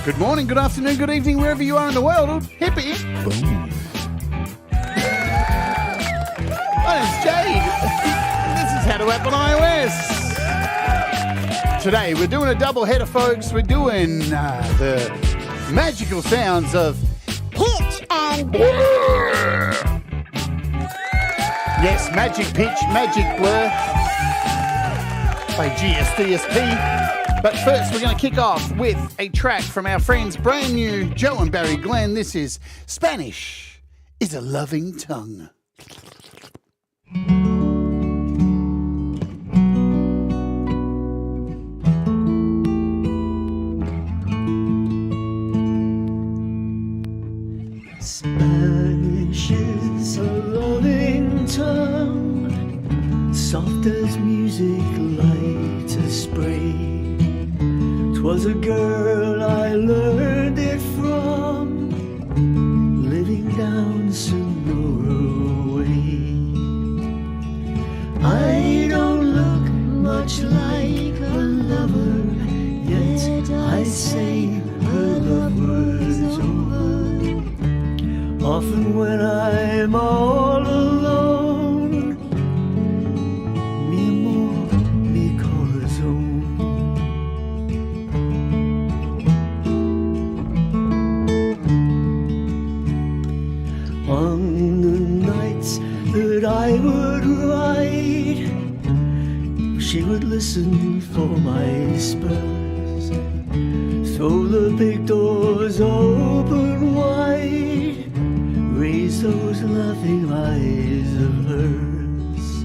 Good morning, good afternoon, good evening, wherever you are in the world. Hippie. Boom. My name's Jade. This is How to App on iOS. Today we're doing a double header, folks. We're doing the magical sounds of pitch and blur. Yes, Magicpitch Magicblur by GSDSP. But first, we're going to kick off with a track from our friends brand new Joe and Barry Glenn. This is Spanish is a Loving Tongue. Spanish is a loving tongue, soft as music, light as spray. 'Twas a girl I learned it from, living down Sonora way. I don't look much like a lover, yet I say her love was over. Often when I'm all alone, mi amor, mi corazón. On the nights that I would write, she would listen for my spurs, throw the big doors open wide, raise those laughing eyes of hers,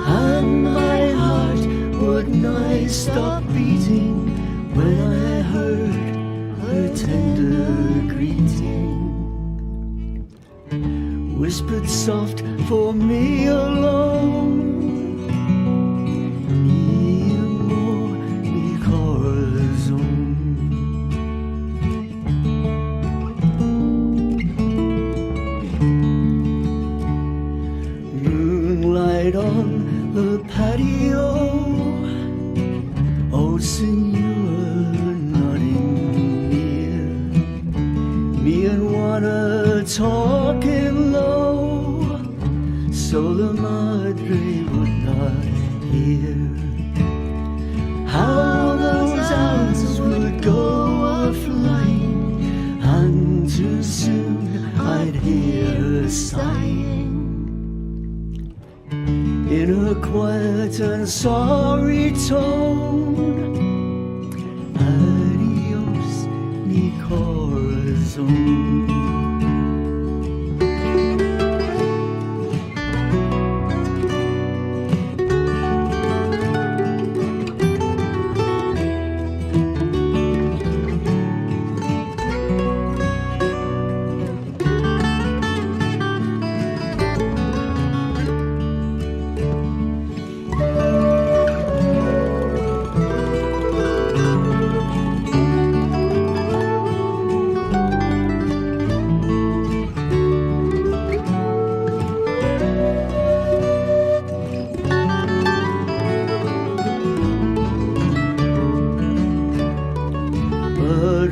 and my heart would nigh stop beating when I heard her tender greeting, whispered soft for me alone. Mi amor, mi corazón. Moonlight on the patio, oh senora nodding near, me and Juana talking low, so the madre would not hear how those hours would go a-flying, and too soon I'd hear her sighing in a quiet and sorry tone. Adios, mi corazón.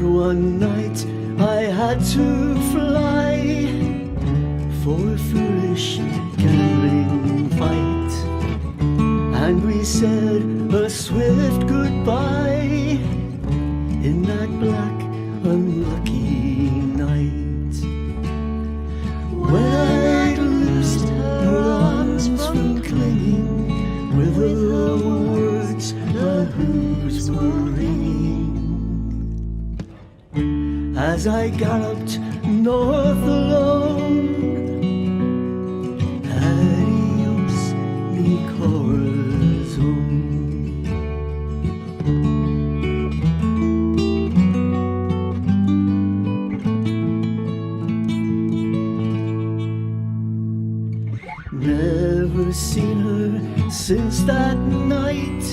One night I had to fly for a foolish gambling fight, and we said a swift goodbye in that black unlucky night, when I'd loosed her arms from clinging with the words the hooves were ringing. As I galloped north alone, adios, mi corazón. Never seen her since that night.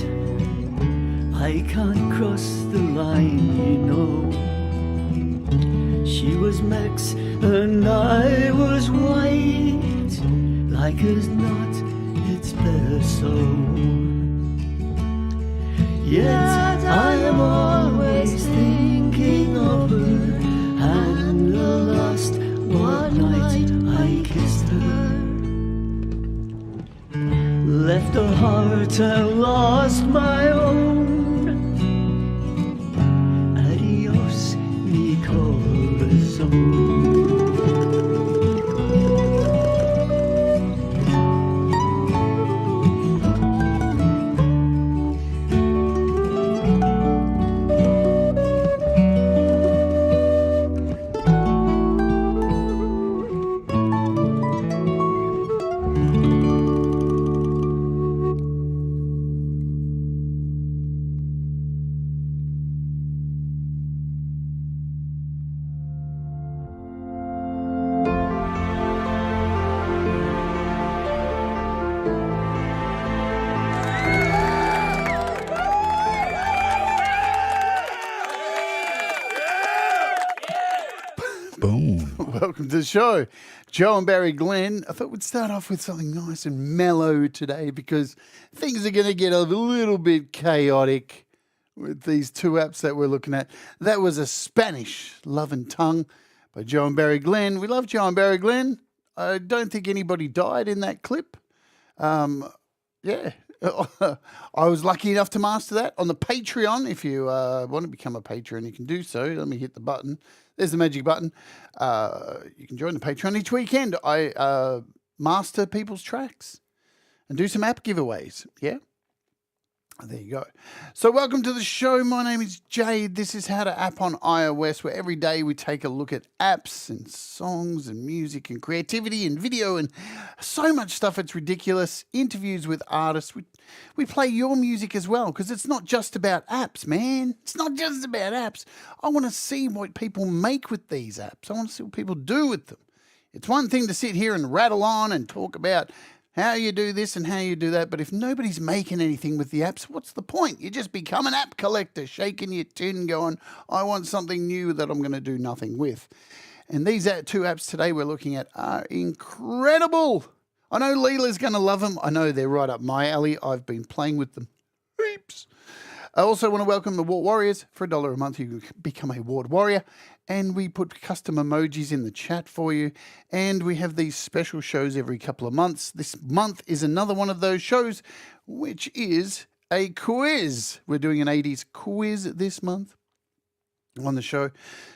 I can't cross the line, you know. She was Max and I was white, like as not, it's better so. Yet I am always thinking of her, and the last one night I kissed her. Left a heart and lost my own. Adios, mi corazón. Welcome to the show. Joe and Barry Glenn. I thought we'd start off with something nice and mellow today because things are going to get a little bit chaotic with these two apps that we're looking at. That was a Spanish Love and Tongue by Joe and Barry Glenn. We love Joe and Barry Glenn. I don't think anybody died in that clip. Yeah. I was lucky enough to master that on the Patreon. If you want to become a patron, you can do so. Let me hit the button. There's the magic button. You can join the Patreon each weekend. I master people's tracks and do some app giveaways. Yeah? There you go. So welcome to the show. My name is Jade. This is How to App on iOS, where every day we take a look at apps and songs and music and creativity and video and so much stuff. It's ridiculous. Interviews with artists. We play your music as well because it's not just about apps, man. It's not just about apps. I want to see what people make with these apps. I want to see what people do with them. It's one thing to sit here and rattle on and talk about how you do this and how you do that, but if nobody's making anything with the apps, what's the point? You just become an app collector, shaking your tin, going, I want something new that I'm going to do nothing with. And these two apps today we're looking at are incredible. I know Leela's going to love them. I know they're right up my alley. I've been playing with them heaps. I also want to welcome the Wart Warriors. For $1 a month, you can become a Wart Warrior. And we put custom emojis in the chat for you. And we have these special shows every couple of months. This month is another one of those shows, which is a quiz. We're doing an 80s quiz this month on the show.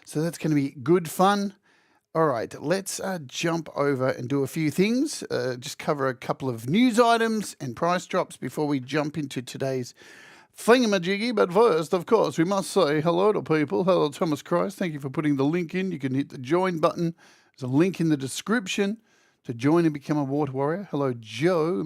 So that's going to be good fun. All right, let's jump over and do a few things. Just cover a couple of news items and price drops before we jump into today's thingamajiggy. But first, of course, we must say hello to people. Hello, Thomas Christ. Thank you for putting the link in. You can hit the join button. There's a link in the description to join and become a Wart Warrior. Hello, Joe,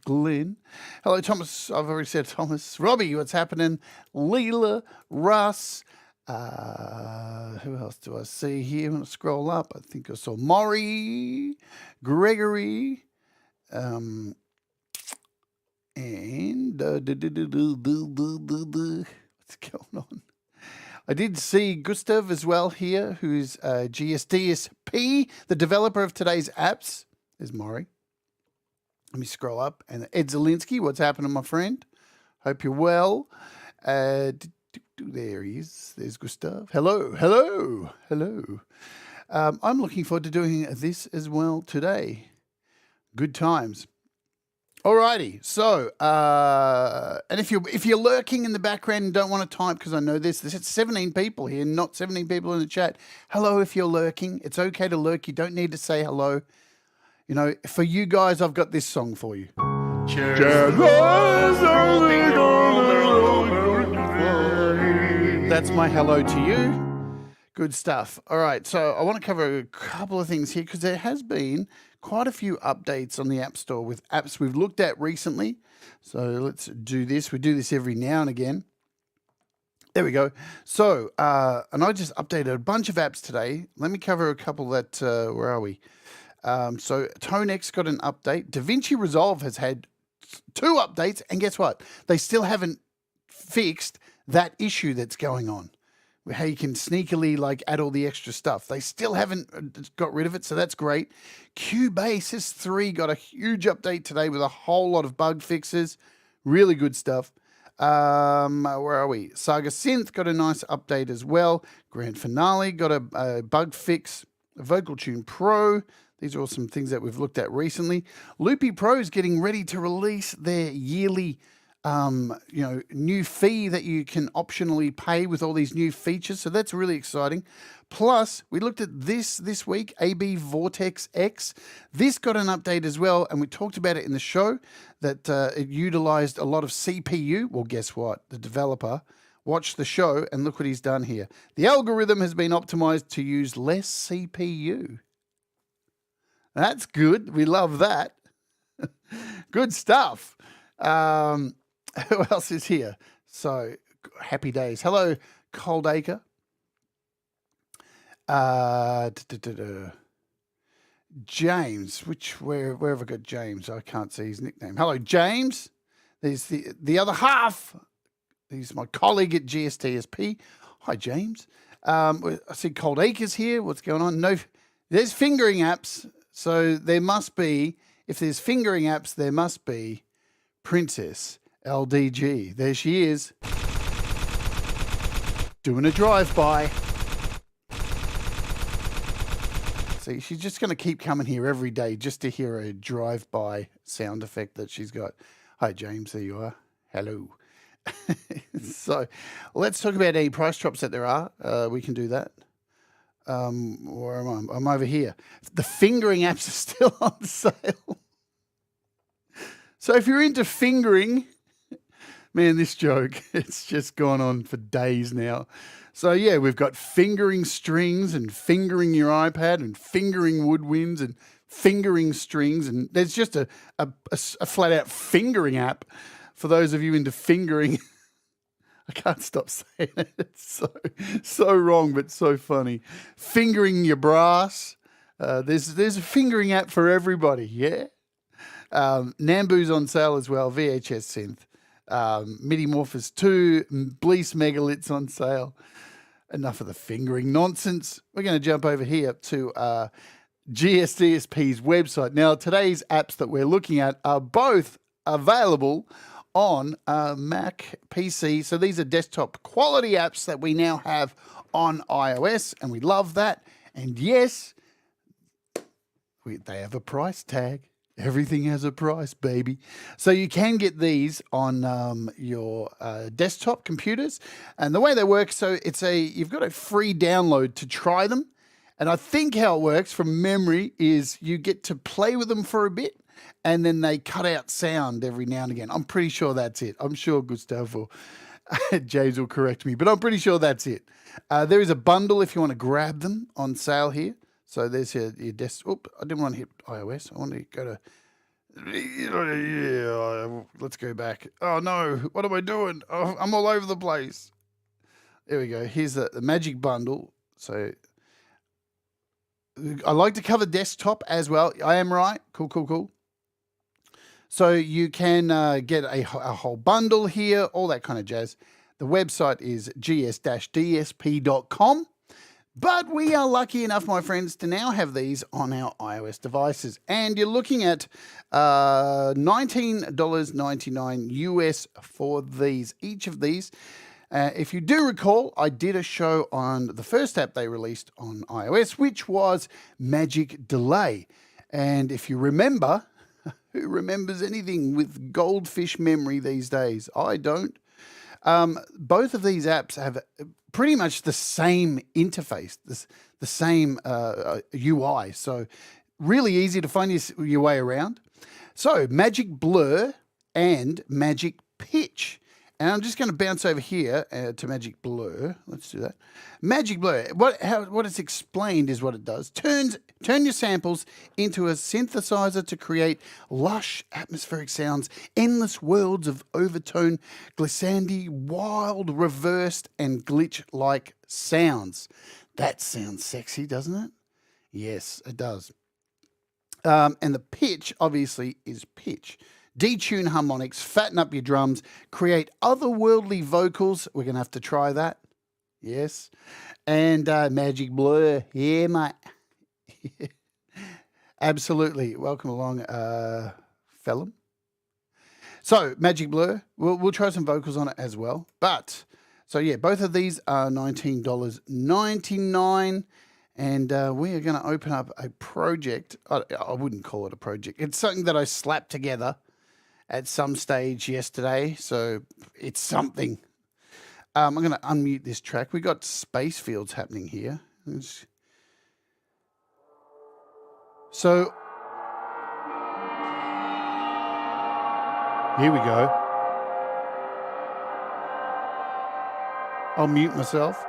Glenn. Hello, Thomas. I've already said Thomas. Robbie, what's happening? Leela, Russ. Who else do I see here? I'm going to scroll up. I think I saw Maury, Gregory, and what's going on? I did see Gustav as well here, who's GSDSP, the developer of today's apps. There's Maury. Let me scroll up. And Ed Zielinski, what's happening, my friend? Hope you're well. There he is. There's Gustav. Hello, hello, hello. I'm looking forward to doing this as well today. Good times. Alrighty, so and if you're lurking in the background and don't want to type, because I know there's 17 people here, not 17 people in the chat. Hello, if you're lurking, it's okay to lurk. You don't need to say hello. You know, for you guys, I've got this song for you. That's my hello to you. Good stuff. All right, so I want to cover a couple of things here because there has been quite a few updates on the App Store with apps we've looked at recently. So let's do this. We do this every now and again. There we go. So, and I just updated a bunch of apps today. Let me cover a couple that, where are we? So ToneX got an update. DaVinci Resolve has had 2 updates, and guess what? They still haven't fixed that issue that's going on. how you can sneakily like add all the extra stuff. They still haven't got rid of it, so that's great. Cubase S3 got a huge update today with a whole lot of bug fixes. Really good stuff. Where are we? Saga Synth got a nice update as well. Grand Finale got a bug fix. Vocal Tune Pro. These are all some things that we've looked at recently. Loopy Pro is getting ready to release their yearly new fee that you can optionally pay with all these new features. So that's really exciting. Plus, we looked at this week, AB Vortex X. This got an update as well, and we talked about it in the show that it utilized a lot of CPU. Well, guess what? The developer watched the show, and look what he's done here. The algorithm has been optimized to use less CPU. That's good. We love that. Good stuff. Who else is here? So, happy days. Hello, Cold Acre. James, where have I got James? I can't see his nickname. Hello, James. There's the other half. He's my colleague at GSDSP. Hi, James. I see Cold Acres here. What's going on? No, there's fingering apps. So there must be, if there's fingering apps, there must be Princess LDG. There she is. Doing a drive-by. See, she's just going to keep coming here every day just to hear a drive-by sound effect that she's got. Hi, James. There you are. Hello. So let's talk about any price drops that there are. We can do that. Where am I? I'm over here. The fingering apps are still on sale. So if you're into fingering, man, this joke, it's just gone on for days now. So yeah, we've got fingering strings and fingering your iPad and fingering woodwinds and fingering strings. And there's just a flat out fingering app for those of you into fingering. I can't stop saying it. It's so wrong, but so funny. Fingering your brass. There's a fingering app for everybody, yeah? Nambu's on sale as well, VHS synth. MIDI Morphers 2, Blease Megalit's on sale. Enough of the fingering nonsense. We're going to jump over here to GSDSP's website. Now, today's apps that we're looking at are both available on Mac, PC. So these are desktop quality apps that we now have on iOS, and we love that. And yes, they have a price tag. Everything has a price, baby. So you can get these on your desktop computers. And the way they work, so you've got a free download to try them. And I think how it works from memory is you get to play with them for a bit, and then they cut out sound every now and again. I'm pretty sure that's it. I'm sure Gustavo, James will correct me, but I'm pretty sure that's it. There is a bundle if you want to grab them on sale here. So there's your desk. Oop, I didn't want to hit iOS. I want to go to, yeah, let's go back. Oh no, what am I doing? Oh, I'm all over the place. There we go. Here's the Magic Bundle. So I like to cover desktop as well. I am right. Cool. So you can get a whole bundle here, all that kind of jazz. The website is gs-dsp.com. But we are lucky enough, my friends, to now have these on our iOS devices. And you're looking at $19.99 US for these, each of these. If you do recall, I did a show on the first app they released on iOS, which was Magic Delay. And if you remember, who remembers anything with goldfish memory these days? I don't. Both of these apps have pretty much the same interface, the same UI. So really easy to find your way around. So Magicblur and Magicpitch. And I'm just going to bounce over here to Magicblur. Let's do that. Magicblur, what it's explained is what it does. Turn your samples into a synthesizer to create lush atmospheric sounds, endless worlds of overtone, glissandi, wild, reversed, and glitch-like sounds. That sounds sexy, doesn't it? Yes, it does. And the pitch, obviously, is pitch. Detune harmonics, fatten up your drums, create otherworldly vocals. We're going to have to try that. Yes. And Magicblur. Yeah, mate. Absolutely. Welcome along, Phelim. So, Magicblur, we'll try some vocals on it as well. But, so yeah, both of these are $19.99. And we are going to open up a project. I wouldn't call it a project. It's something that I slapped together at some stage yesterday. So, it's something. I'm going to unmute this track. We got space fields happening here. So here we go. I'll mute myself.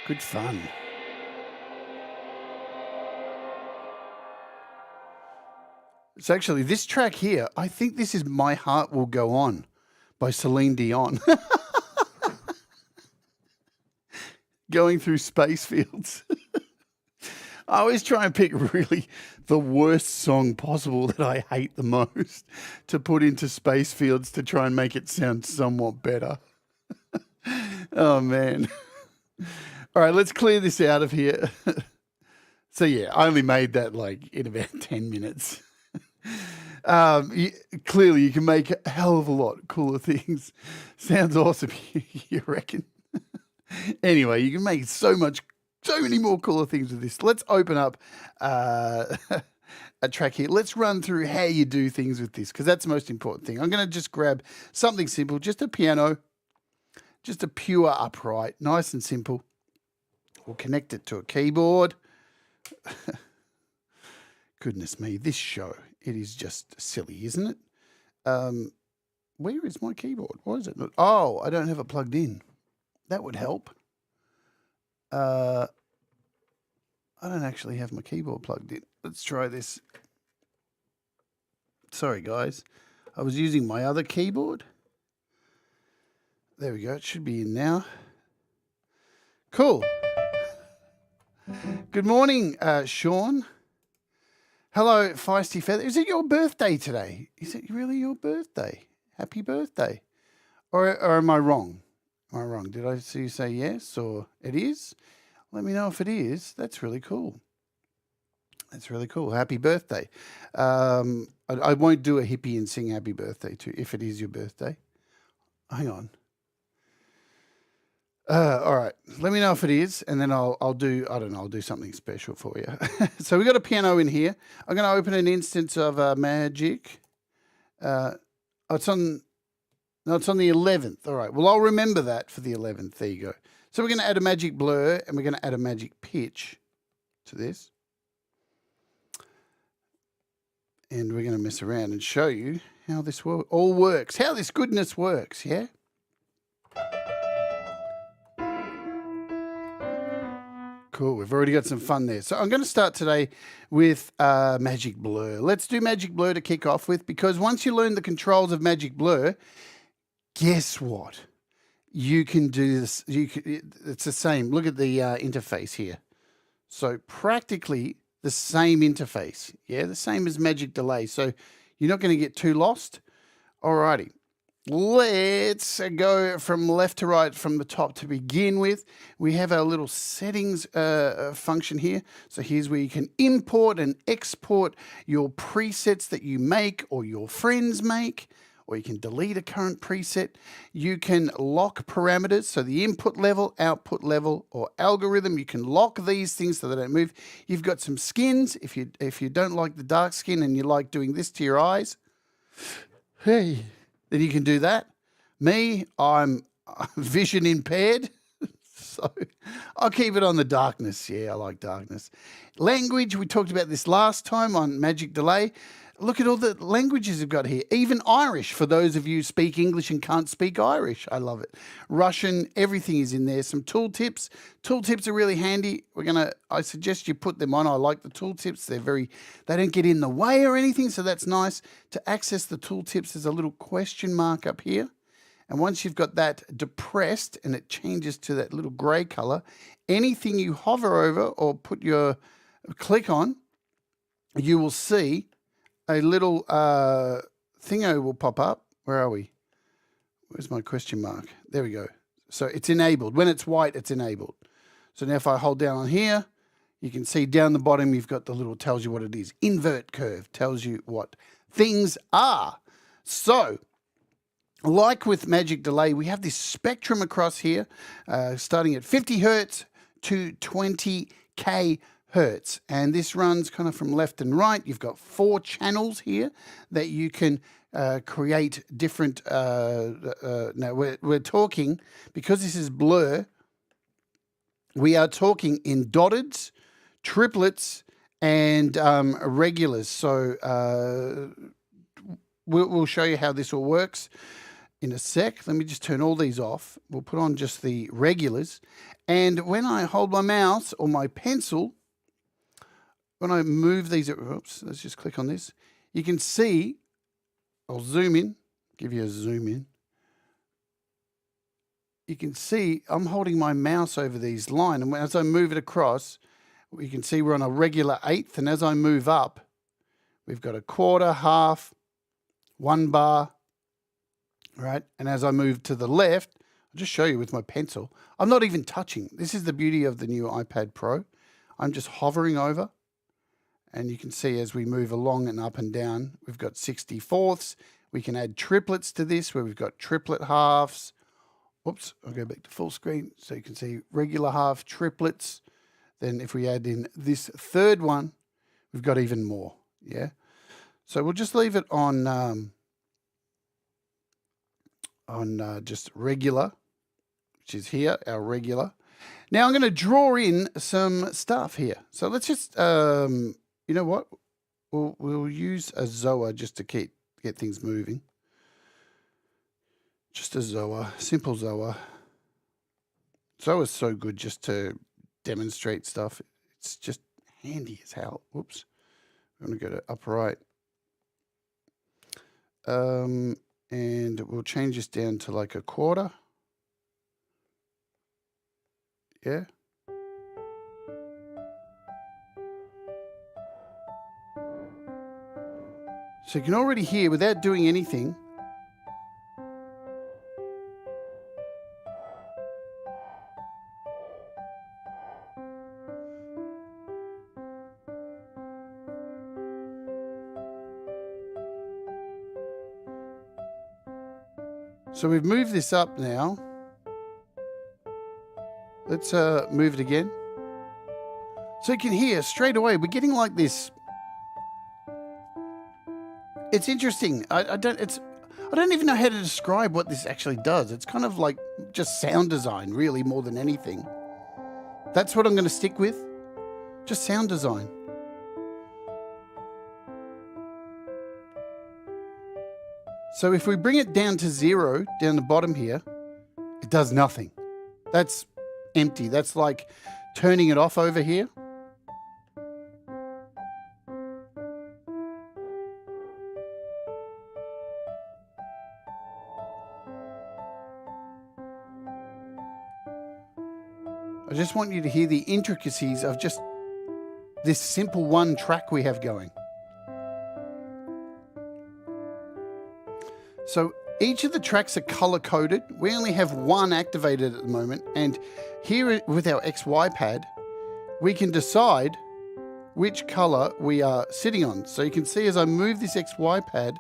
Good fun. So actually, this track here, I think this is My Heart Will Go On by Celine Dion. Going through space fields. I always try and pick really the worst song possible that I hate the most to put into space fields to try and make it sound somewhat better. Oh, man. All right, let's clear this out of here. So, yeah, I only made that like in about 10 minutes. Clearly, you can make a hell of a lot cooler things. Sounds awesome, you reckon? Anyway, you can make so many more cooler things with this. Let's open up a track here. Let's run through how you do things with this, because that's the most important thing. I'm going to just grab something simple, just a piano, just a pure upright, nice and simple. We'll connect it to a keyboard. Goodness me, this show, it is just silly, isn't it? Where is my keyboard? What is it? Oh, I don't have it plugged in. That would help. I don't actually have my keyboard plugged in. Let's try this. Sorry, guys. I was using my other keyboard. There we go. It should be in now. Cool. Good morning, Sean. Hello, Feisty Feather. Is it your birthday today? Is it really your birthday? Happy birthday. Or am I wrong? Am I wrong? Did I see you say yes or it is? Let me know if it is. That's really cool. That's really cool. Happy birthday. I won't do a hippie and sing happy birthday to if it is your birthday. Hang on. All right. Let me know if it is, and then I'll do, I don't know, I'll do something special for you. So we got a piano in here. I'm going to open an instance of Magic. It's on the 11th. All right. Well, I'll remember that for the 11th. There you go. So we're going to add a Magicblur, and we're going to add a Magicpitch to this. And we're going to mess around and show you how this all works, how this goodness works, yeah? Cool, we've already got some fun there. So I'm going to start today with Magicblur. Let's do Magicblur to kick off with, because once you learn the controls of Magicblur, guess what? You can do this. It's the same. Look at the interface here. So practically the same interface. Yeah, the same as Magic Delay. So you're not going to get too lost. Alrighty. Let's go from left to right from the top to begin with. We have our little settings function here. So here's where you can import and export your presets that you make or your friends make, or you can delete a current preset. You can lock parameters, so the input level, output level, or algorithm. You can lock these things so they don't move. You've got some skins. If you don't like the dark skin and you like doing this to your eyes, hey, then you can do that. Me, I'm vision impaired, so I'll keep it on the darkness. Yeah, I like darkness. Language, we talked about this last time on Magic Delay. Look at all the languages we've got here. Even Irish, for those of you who speak English and can't speak Irish. I love it. Russian, everything is in there. Some tooltips. Tooltips are really handy. I suggest you put them on. I like the tooltips. They don't get in the way or anything, so that's nice. To access the tooltips, there's a little question mark up here. And once you've got that depressed and it changes to that little grey colour, anything you hover over or put your click on, you will see a little thingo will pop up. Where are we? Where's my question mark? There we go. So it's enabled. When it's white, it's enabled. So now if I hold down on here, you can see down the bottom, you've got the little, tells you what it is. Invert curve tells you what things are. So like with Magic Delay, we have this spectrum across here, starting at 50 hertz to 20K hertz, and this runs kind of from left and right. You've got 4 channels here that you can create different. Now we're talking, because this is blur. We are talking in dotteds, triplets, and regulars. So we'll show you how this all works. in a sec. Let me just turn all these off. We'll put on just the regulars. And when I hold my mouse or my pencil, when I move these, oops, let's just click on this. You can see, I'll zoom in, give you a zoom in. You can see I'm holding my mouse over these lines, and as I move it across, you can see we're on a regular eighth, and as I move up, we've got a quarter, half, 1 bar, right? And as I move to the left, I'll just show you with my pencil. I'm not even touching. This is the beauty of the new iPad Pro. I'm just hovering over, and you can see as we move along and up and down, we've got 64ths. We can add triplets to this, where we've got triplet halves. Oops, I'll go back to full screen so you can see regular half, triplets. Then if we add in this third one, we've got even more, yeah? So we'll just leave it on just regular, which is here, our regular. Now I'm going to draw in some stuff here. So let's just, you know what? We'll use a Zoa just to get things moving. Just a Zoa, simple Zoa. Zoa's so good just to demonstrate stuff. It's just handy as hell. Whoops. I'm going to go to upright. And we'll change this down to like a quarter. Yeah. So you can already hear, without doing anything, so we've moved this up now. Let's move it again. So you can hear straight away, we're getting like this. It's interesting. I don't even know how to describe what this actually does. It's kind of like just sound design, really, more than anything. That's what I'm going to stick with. Just sound design. So if we bring it down to 0, down the bottom here, it does nothing. That's empty. That's like turning it off over here. I just want you to hear the intricacies of just this simple one track we have going. So each of the tracks are color-coded. We only have one activated at the moment. And here with our XY pad, we can decide which color we are sitting on. So you can see as I move this XY pad,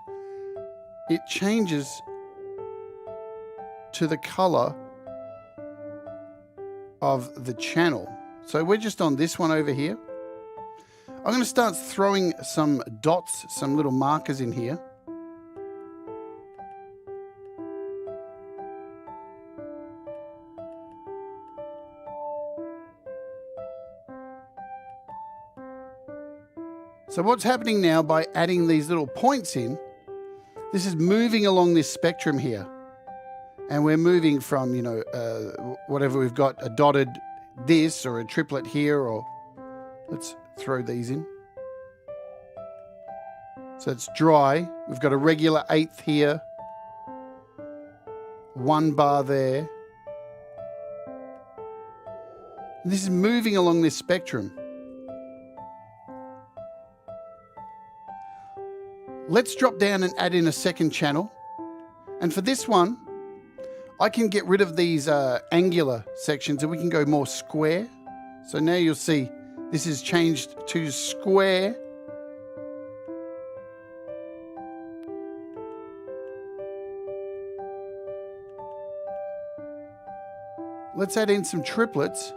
it changes to the color of the channel. So we're just on this one over here. I'm going to start throwing some dots, some little markers in here. So what's happening now by adding these little points in, this is moving along this spectrum here. And we're moving from, whatever we've got, a dotted this or a triplet here, or let's throw these in. So it's dry. We've got a regular eighth here. 1 bar there. And this is moving along this spectrum. Let's drop down and add in a second channel. And for this one, I can get rid of these angular sections and we can go more square. So now you'll see this is changed to square. Let's add in some triplets.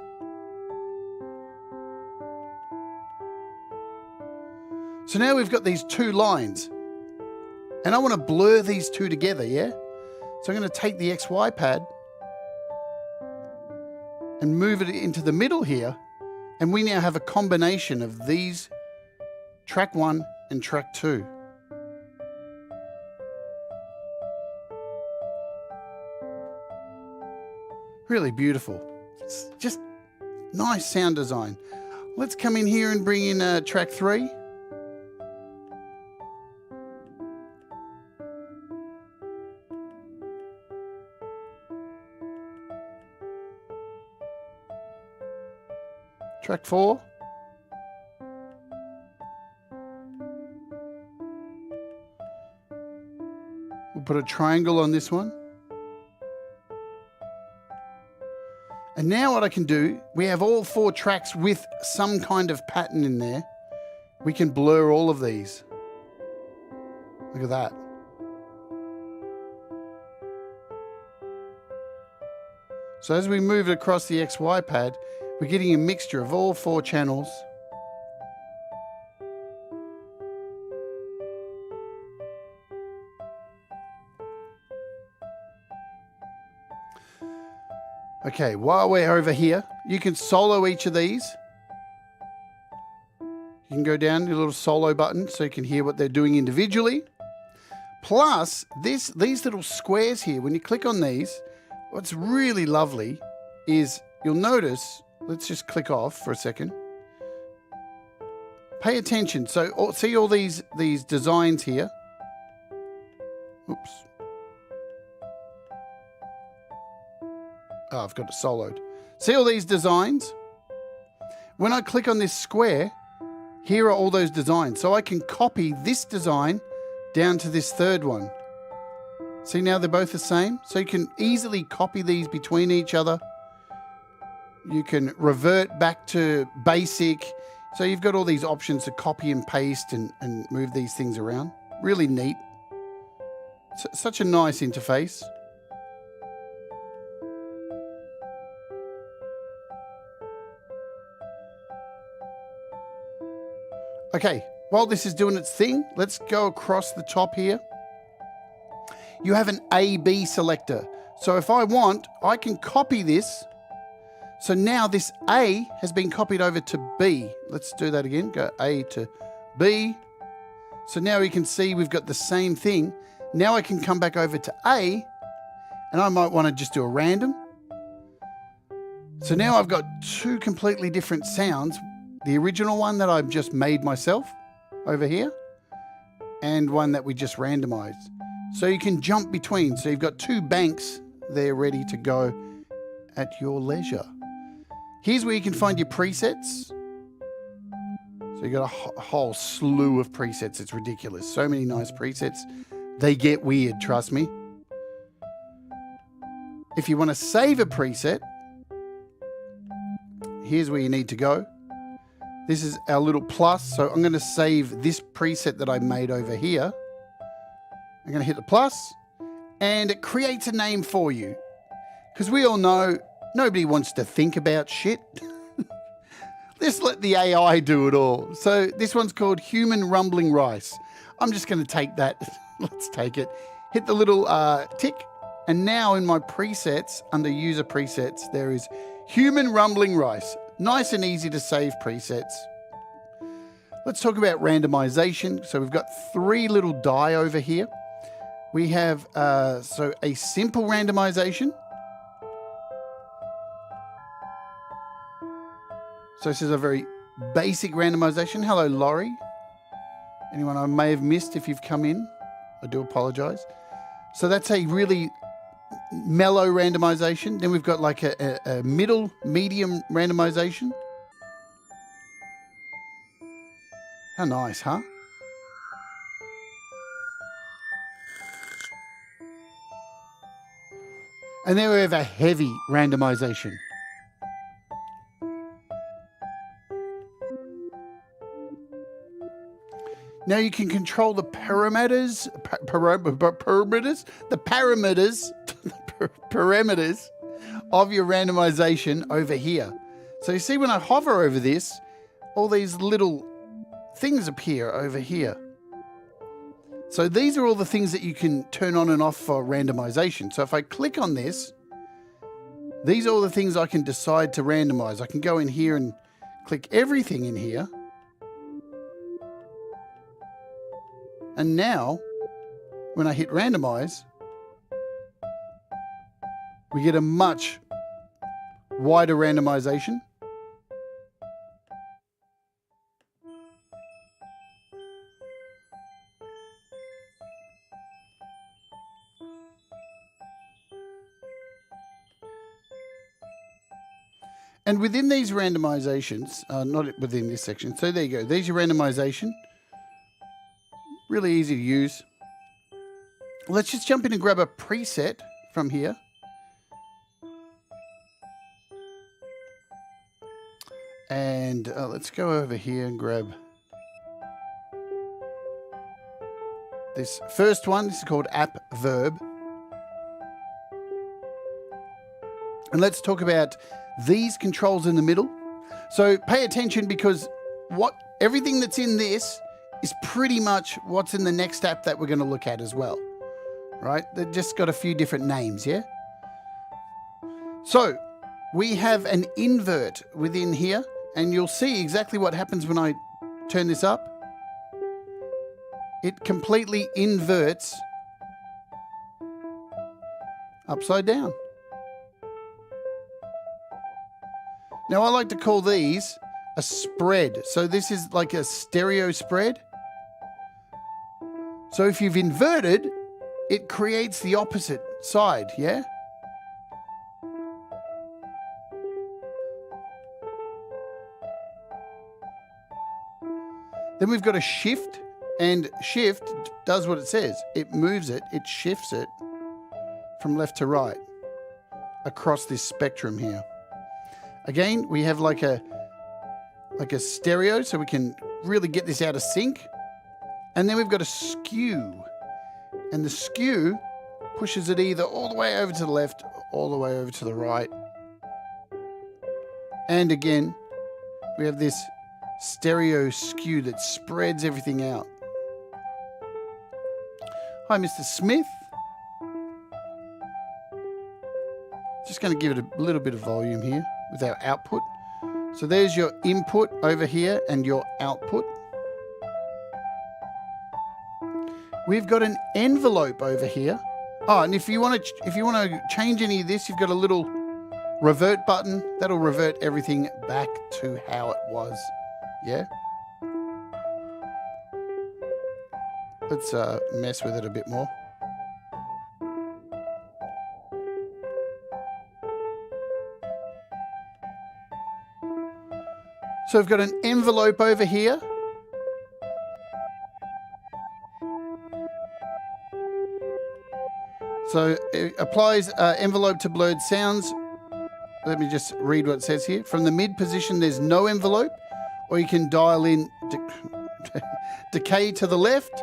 So now we've got these two lines. And I want to blur these two together, yeah? So I'm going to take the XY pad and move it into the middle here. And we now have a combination of these, track 1 and track 2. Really beautiful. It's just nice sound design. Let's come in here and bring in track 3. Track 4. We'll put a triangle on this one. And now what I can do, we have all 4 tracks with some kind of pattern in there. We can blur all of these. Look at that. So as we move it across the XY pad, we're getting a mixture of all 4 channels. Okay, while we're over here, you can solo each of these. You can go down to the little solo button so you can hear what they're doing individually. Plus, these little squares here, when you click on these, what's really lovely is you'll notice, let's just click off for a second. Pay attention. So see all these designs here. Oops. Oh, I've got it soloed. See all these designs? When I click on this square, here are all those designs. So I can copy this design down to this third one. See, now they're both the same. So you can easily copy these between each other. You can revert back to basic. So you've got all these options to copy and paste and move these things around. Really neat. Such a nice interface. Okay, while this is doing its thing, let's go across the top here. You have an A-B selector. So if I want, I can copy this. So now this A has been copied over to B. Let's do that again. Go A to B. So now you can see we've got the same thing. Now I can come back over to A, and I might want to just do a random. So now I've got 2 completely different sounds. The original one that I've just made myself over here, and one that we just randomized. So you can jump between. So you've got 2 banks there ready to go at your leisure. Here's where you can find your presets. So you've got a whole slew of presets. It's ridiculous. So many nice presets. They get weird, trust me. If you want to save a preset, here's where you need to go. This is our little plus. So I'm going to save this preset that I made over here. I'm going to hit the plus, and it creates a name for you. Because we all know nobody wants to think about shit. Let's let the AI do it all. So this one's called Human Rumbling Rice. I'm just going to take that. Let's take it. Hit the little tick. And now in my presets, under user presets, there is Human Rumbling Rice. Nice and easy to save presets. Let's talk about randomization. So we've got 3 little die over here. We have so a simple randomization. So this is a very basic randomization. Hello, Laurie. Anyone I may have missed if you've come in, I do apologize. So that's a really mellow randomization. Then we've got like a medium randomization. How nice, huh? And then we have a heavy randomization. Now you can control the parameters of your randomization over here. So you see when I hover over this, all these little things appear over here. So these are all the things that you can turn on and off for randomization. So if I click on this, these are all the things I can decide to randomize. I can go in here and click everything in here. And now, when I hit randomize, we get a much wider randomization. And within these randomizations, not within this section, so there you go. There's your randomization. Really easy to use. Let's just jump in and grab a preset from here. And let's go over here and grab this first one. This is called App Verb. And let's talk about these controls in the middle. So pay attention, because everything that's in this is pretty much what's in the next app that we're going to look at as well. Right? They've just got a few different names, yeah? So we have an invert within here, and you'll see exactly what happens when I turn this up. It completely inverts upside down. Now, I like to call these a spread. So this is like a stereo spread. So if you've inverted, it creates the opposite side, yeah? Then we've got a shift, and shift does what it says. It moves it, it shifts it from left to right across this spectrum here. Again, we have like a stereo, so we can really get this out of sync. And then we've got a skew. And the skew pushes it either all the way over to the left, all the way over to the right. And again, we have this stereo skew that spreads everything out. Hi, Mr. Smith. Just going to give it a little bit of volume here with our output. So there's your input over here and your output. We've got an envelope over here. Oh, and if you want to change any of this, you've got a little revert button. That'll revert everything back to how it was. Yeah? Let's mess with it a bit more. So we've got an envelope over here. So it applies envelope to blurred sounds. Let me just read what it says here. From the mid position, there's no envelope, or you can dial in decay to the left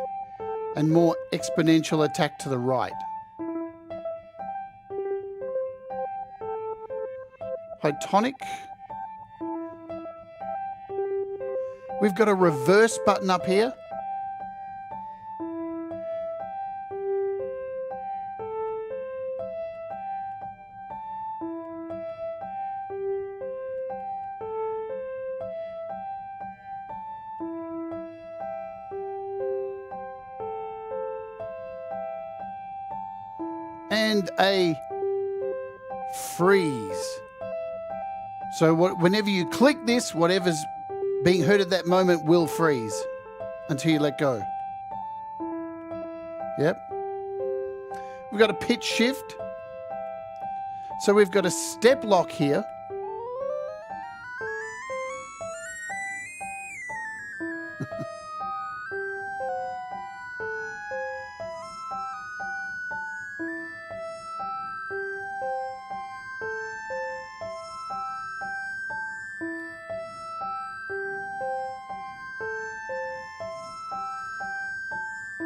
and more exponential attack to the right. High tonic. We've got a reverse button up here. And a freeze. So whenever you click this, whatever's being heard at that moment will freeze until you let go. Yep. We've got a pitch shift. So we've got a step lock here.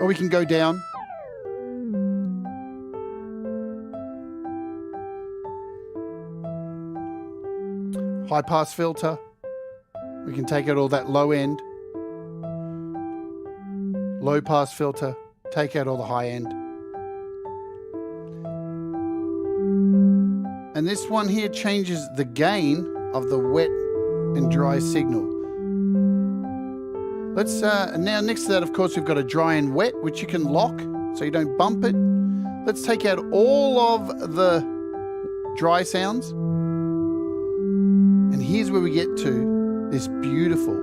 Or we can go down. High pass filter. We can take out all that low end. Low pass filter. Take out all the high end. And this one here changes the gain of the wet and dry signal. Let's now next to that, of course, we've got a dry and wet, which you can lock so you don't bump it. Let's take out all of the dry sounds. here's where we get to this beautiful,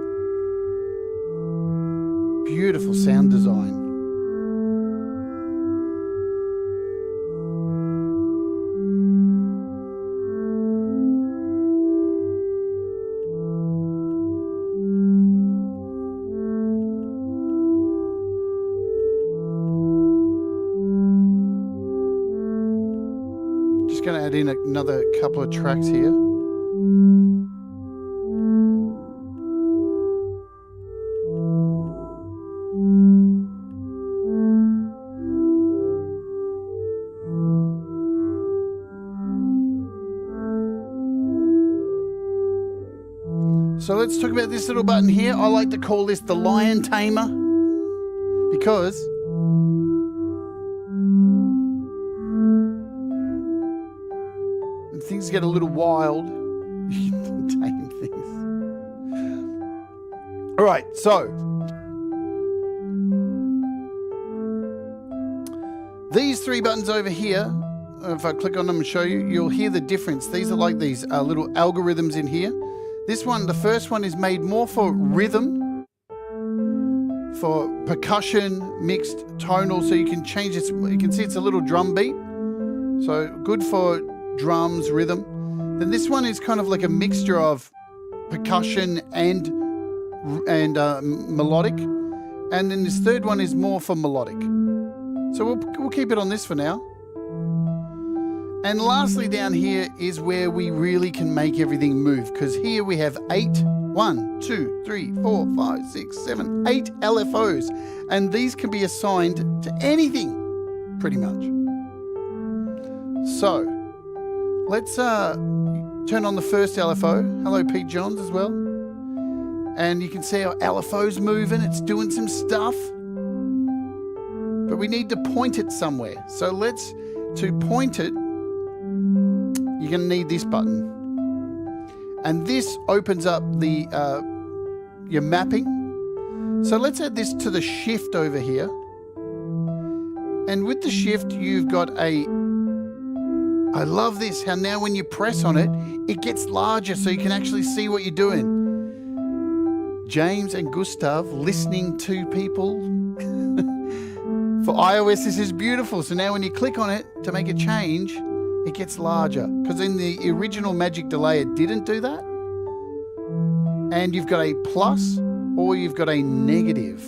beautiful sound design. Going to add in another couple of tracks here. So let's talk about this little button here. I like to call this the lion tamer because things get a little wild. You can tame things. All right, so these three buttons over here, if I click on them and show you, you'll hear the difference. These are like these little algorithms in here. This one, the first one, is made more for rhythm, for percussion, mixed tonal, so you can change it. You can see it's a little drum beat, so good for drums, rhythm. Then this one is kind of like a mixture of percussion and melodic, and then this third one is more for melodic. So we'll keep it on this for now. And lastly, down here is where we really can make everything move, because here we have 8 LFOs, and these can be assigned to anything pretty much. So let's turn on the first LFO. Hello, Pete Johns as well. And you can see our LFO's moving. It's doing some stuff. But we need to point it somewhere. So to point it, you're going to need this button. And this opens up the your mapping. So let's add this to the shift over here. And with the shift, you've got I love this, how now when you press on it, it gets larger so you can actually see what you're doing. James and Gustav listening to people. For iOS, this is beautiful. So now when you click on it to make a change, it gets larger. Because in the original Magic Delay, it didn't do that. And you've got a plus or you've got a negative.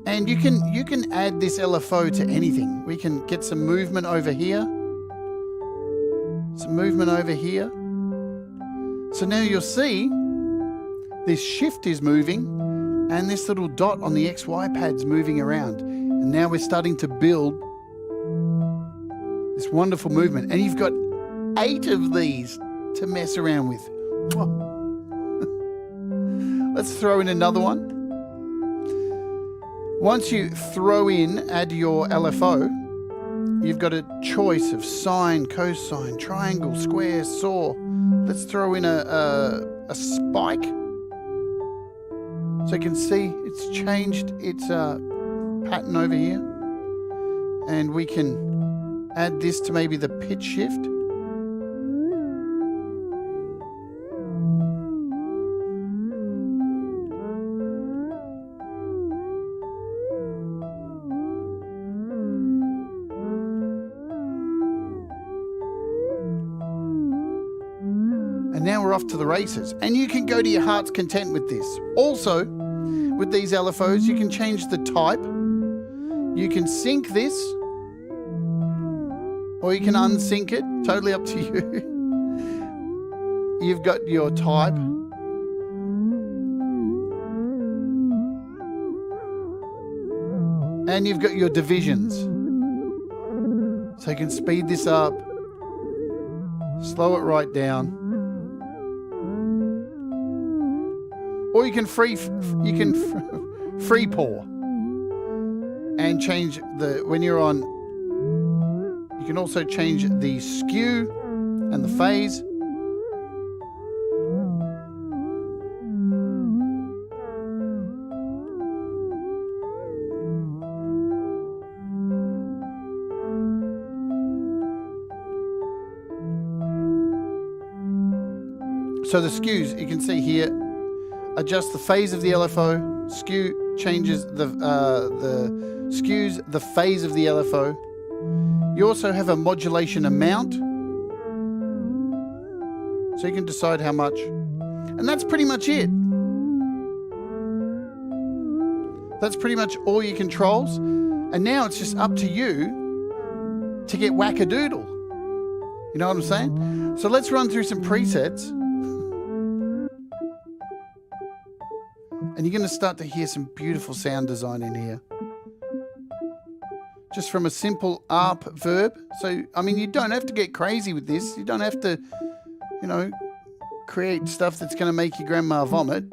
And you can add this LFO to anything. We can get some movement over here. Some movement over here. So now you'll see this shift is moving and this little dot on the XY pad's moving around. And now we're starting to build this wonderful movement. And you've got 8 of these to mess around with. Let's throw in another one. Once you add your LFO, you've got a choice of sine, cosine, triangle, square, saw. Let's throw in a spike. So you can see it's changed its pattern over here. And we can add this to maybe the pitch shift. And now we're off to the races. And you can go to your heart's content with this. Also, with these LFOs, you can change the type. You can sync this, or you can unsync it. Totally up to you. You've got your type. And you've got your divisions. So you can speed this up, slow it right down. Or you can free pour and change when you're on. You can also change the skew and the phase. So the skews, you can see here, adjust the phase of the LFO. Skew changes the skews the phase of the LFO. You also have a modulation amount, so you can decide how much. And that's pretty much it. That's pretty much all your controls. And now it's just up to you to get wackadoodle. You know what I'm saying? So let's run through some presets. And you're going to start to hear some beautiful sound design in here. Just from a simple ARP verb. So, I mean, you don't have to get crazy with this. You don't have to, you know, create stuff that's going to make your grandma vomit.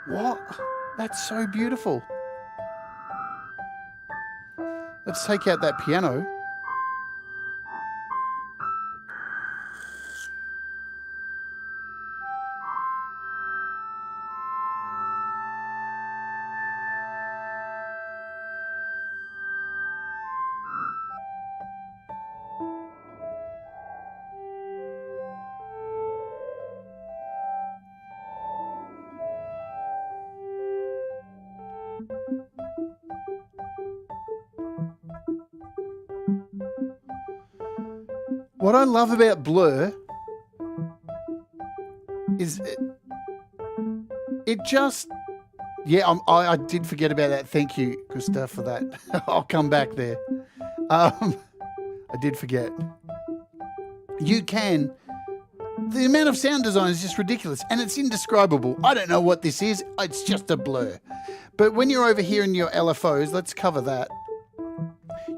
What? That's so beautiful. Let's take out that piano. What I love about Blur is it just, yeah, I did forget about that. Thank you, Gustav, for that. I'll come back there. I did forget. You can, the amount of sound design is just ridiculous and it's indescribable. I don't know what this is. It's just a blur. But when you're over here in your LFOs, let's cover that.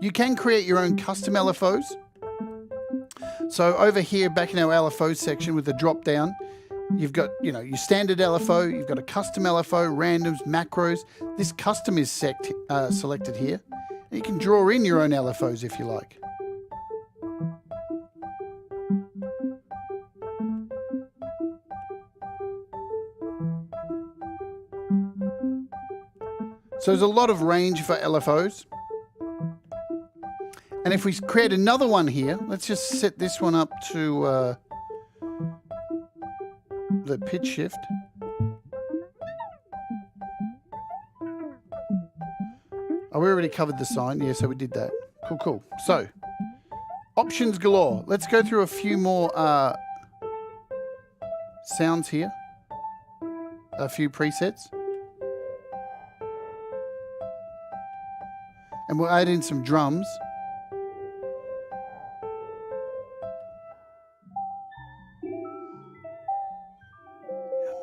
You can create your own custom LFOs. So over here, back in our LFO section with the drop down, you've got, you know, your standard LFO, you've got a custom LFO, randoms, macros. This custom is selected here. And you can draw in your own LFOs if you like. So there's a lot of range for LFOs. And if we create another one here, let's just set this one up to the pitch shift. Oh, we already covered the sign. Yeah, so we did that. Cool, cool. So, options galore. Let's go through a few more sounds here. A few presets. And we'll add in some drums.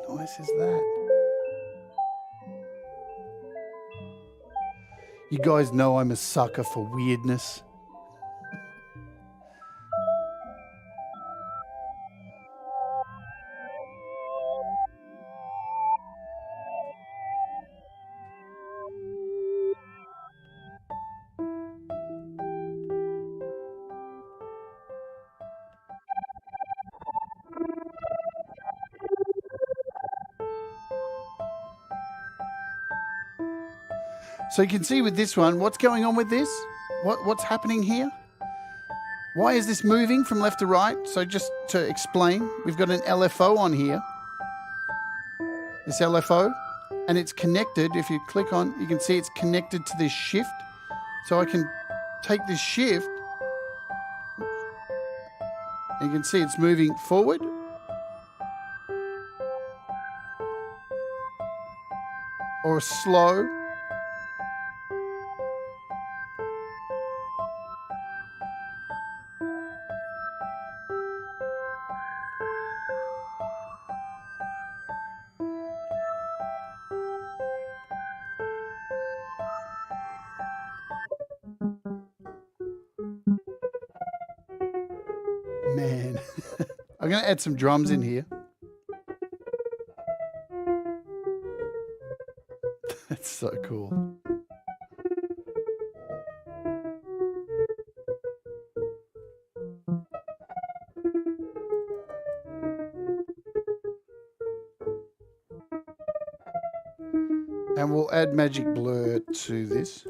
How nice is that? You guys know I'm a sucker for weirdness. So you can see with this one, what's going on with this? What's happening here? Why is this moving from left to right? So just to explain, we've got an LFO on here. This LFO, and it's connected. If you click on, you can see it's connected to this shift. So I can take this shift, and you can see it's moving forward. Or slow. Man, I'm going to add some drums in here. That's so cool. And we'll add Magicblur to this.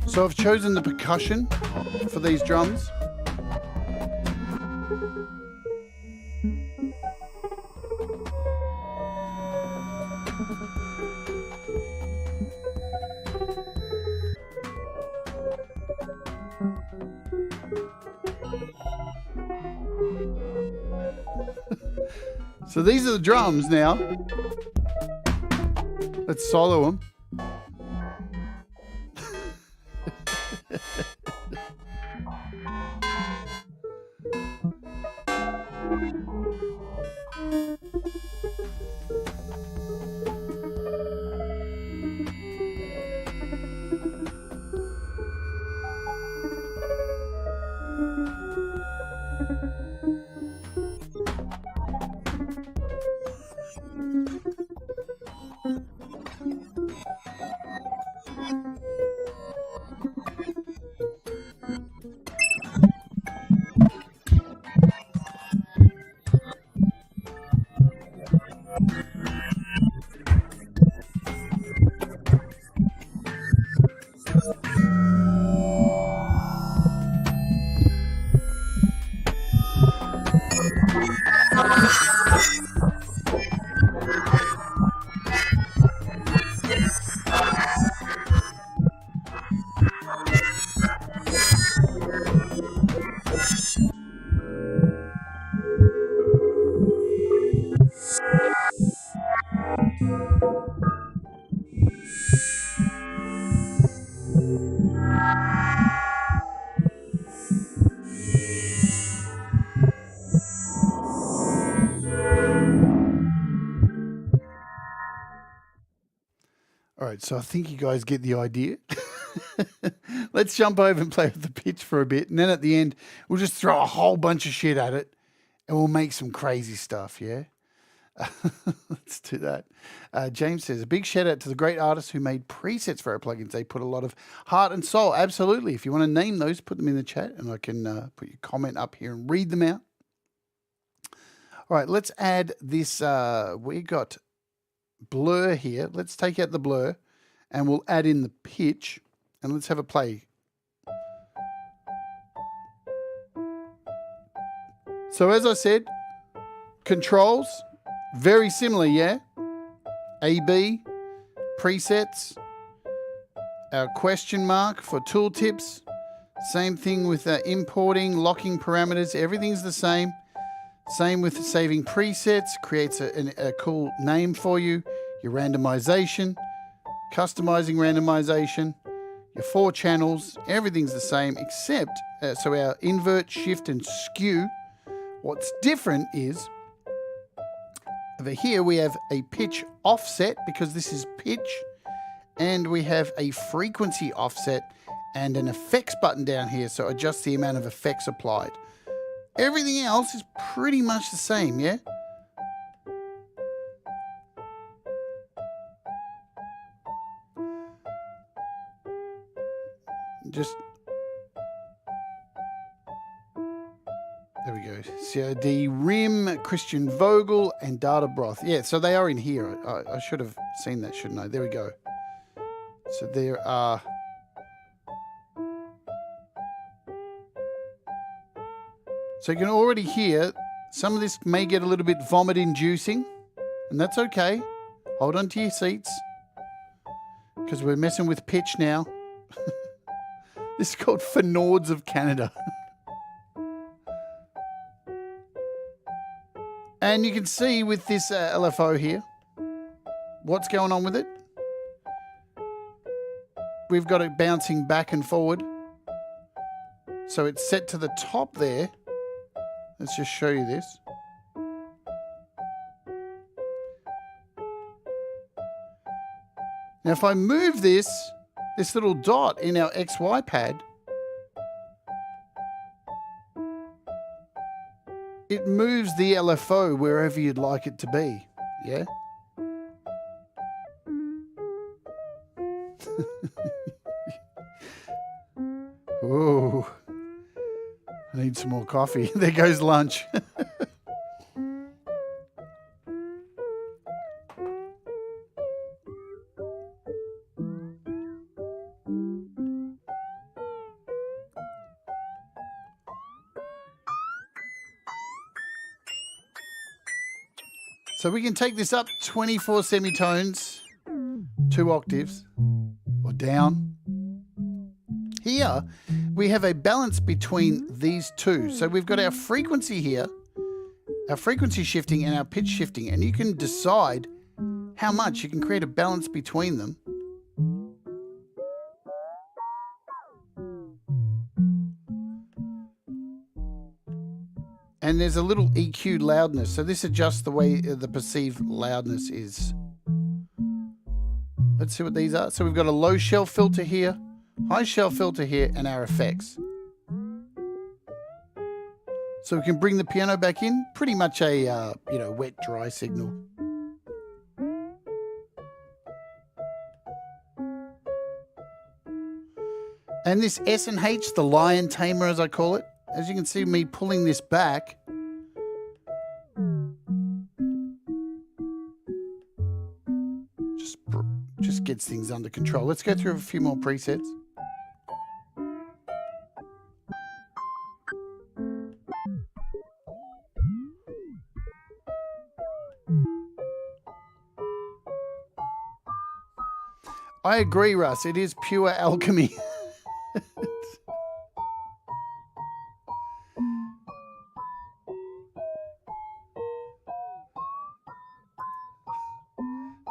So I've chosen the percussion for these drums. So these are the drums now. Let's solo them. All right, so I think you guys get the idea. Let's jump over and play with the pitch for a bit. And then at the end, we'll just throw a whole bunch of shit at it and we'll make some crazy stuff, yeah? Let's do that. James says, a big shout out to the great artists who made presets for our plugins. They put a lot of heart and soul. Absolutely. If you want to name those, put them in the chat and I can put your comment up here and read them out. All right, let's add this. We got blur here. Let's take out the blur and we'll add in the pitch and let's have a play. So as I said, controls, very similar, yeah? AB, presets, our question mark for tooltips, same thing with importing, locking parameters, everything's the same. Same with saving presets, creates a cool name for you, your randomization, customizing randomization, your 4 channels, everything's the same except, so our invert, shift and skew. What's different is, over here we have a pitch offset because this is pitch, and we have a frequency offset and an effects button down here, so adjust the amount of effects applied. Everything else is pretty much the same, yeah? Just, there we go. COD, Rim, Christian Vogel, and Data Broth. Yeah, so they are in here. I should have seen that, shouldn't I? There we go. So there are... So you can already hear some of this may get a little bit vomit inducing, and that's okay. Hold on to your seats because we're messing with pitch now. This is called Fenards of Canada. And you can see with this LFO here, what's going on with it. We've got it bouncing back and forward. So it's set to the top there. Let's just show you this. Now if I move this little dot in our XY pad, it moves the LFO wherever you'd like it to be, yeah? Ooh. I need some more coffee. There goes lunch. So we can take this up 24 semitones, 2 octaves, or down. Here, we have a balance between these two. So we've got our frequency here, our frequency shifting and our pitch shifting, and you can decide how much you can create a balance between them. And there's a little EQ loudness, so this adjusts the way the perceived loudness is. Let's see what these are. So we've got a low shelf filter here, high shelf filter here, and our effects. So we can bring the piano back in, pretty much a wet dry signal. And this S and H, the lion tamer as I call it, as you can see me pulling this back, just gets things under control. Let's go through a few more presets. I agree, Russ. It is pure alchemy.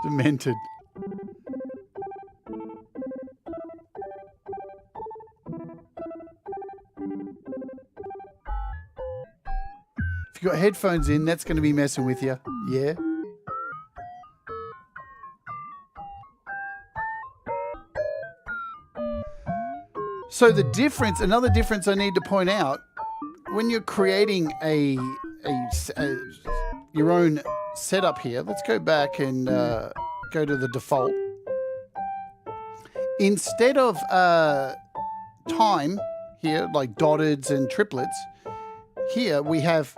Demented. If you've got headphones in, that's going to be messing with you. Yeah. So the difference, another difference I need to point out, when you're creating your own setup here, let's go back and go to the default. Instead of time here, like dotteds and triplets, here we have,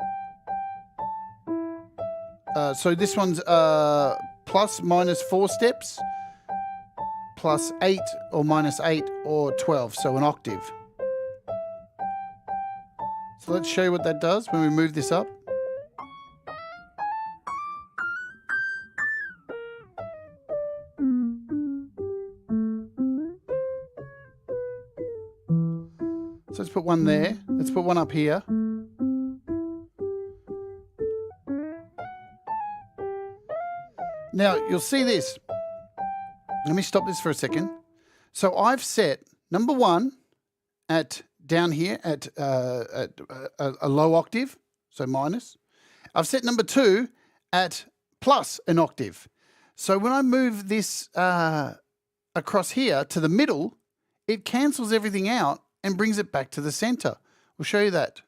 so this one's plus minus 4 steps, plus 8 or minus 8 or 12, so an octave. So let's show you what that does when we move this up. So let's put one there. Let's put one up here. Now, you'll see this. Let me stop this for a second. So I've set number 1 at down here at a low octave, so minus. I've set number 2 at plus an octave. So when I move this across here to the middle, it cancels everything out and brings it back to the center. We'll show you that.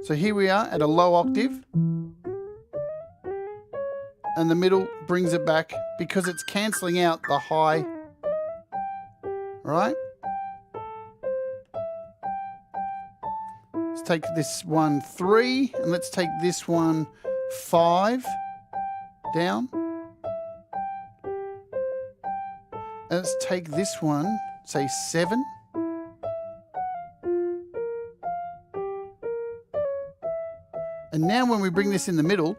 So here we are at a low octave. And the middle brings it back because it's cancelling out the high, right? Let's take this one 3, and let's take this one 5 down. And let's take this one, say 7. And now when we bring this in the middle,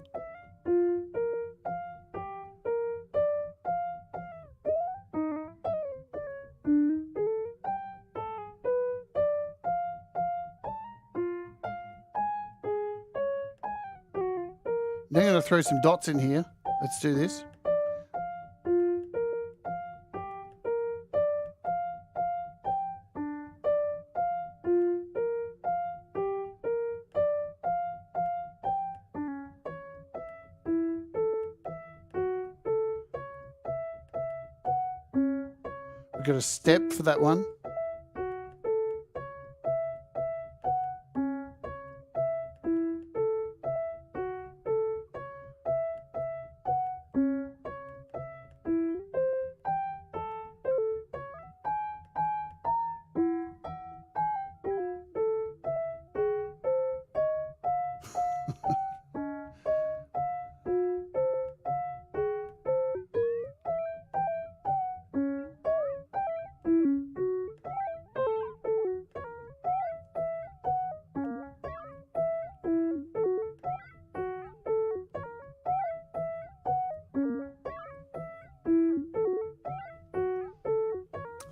now I'm going to throw some dots in here. Let's do this. We've got a step for that one.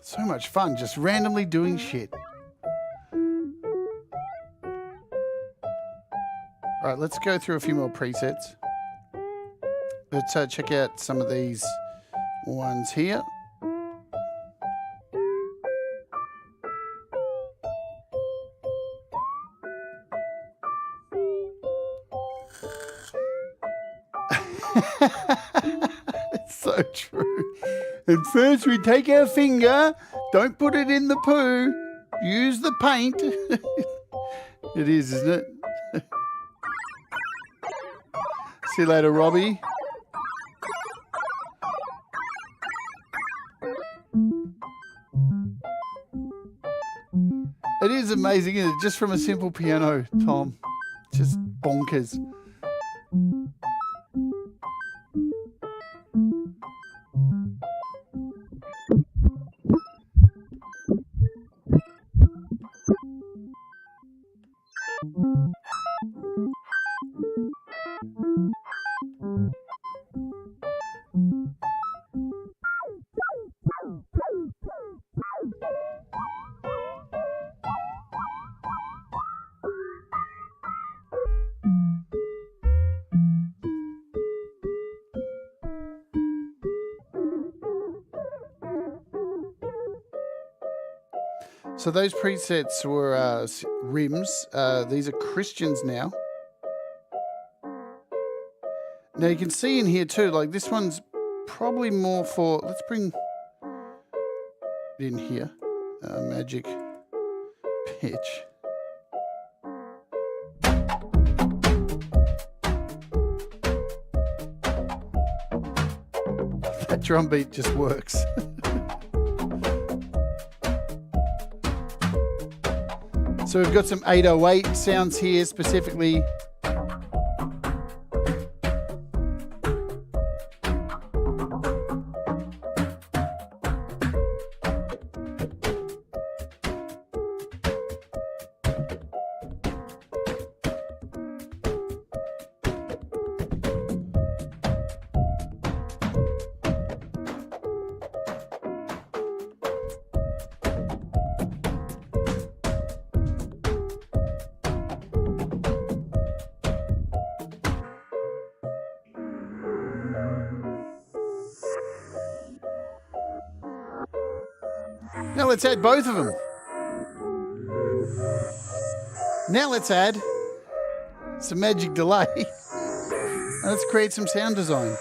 So much fun just randomly doing shit. All right, let's go through a few more presets. Let's check out some of these ones here. It's so true. And first we take our finger, don't put it in the poo, use the paint. It is, isn't it? See you later, Robbie. It is amazing, isn't it? Just from a simple piano, Tom. Just bonkers. So those presets were rims. These are Christians now. Now you can see in here too, like this one's probably more for, let's bring it in here, Magic Pitch. That drum beat just works. So we've got some 808 sounds here specifically. Now let's add both of them. Now let's add some magic delay. And let's create some sound design.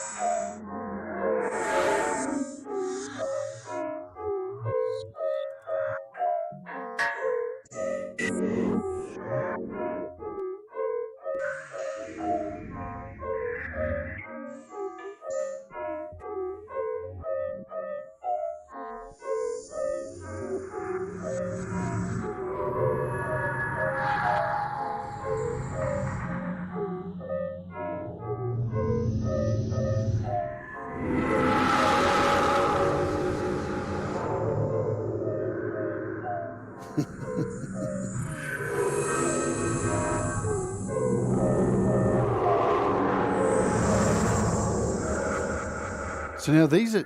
So now these are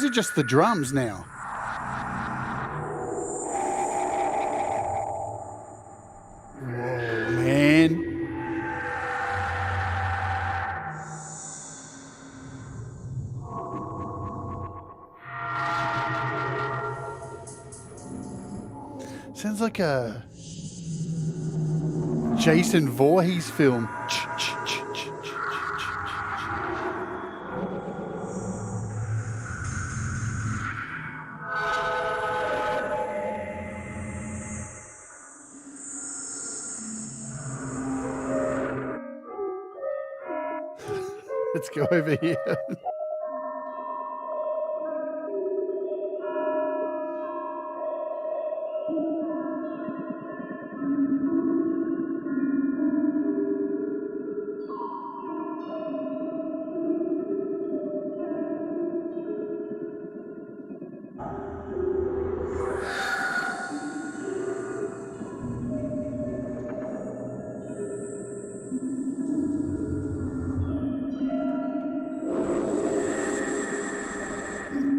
just the drums now. Whoa, man. Sounds like a Jason Voorhees film. Let's go over here.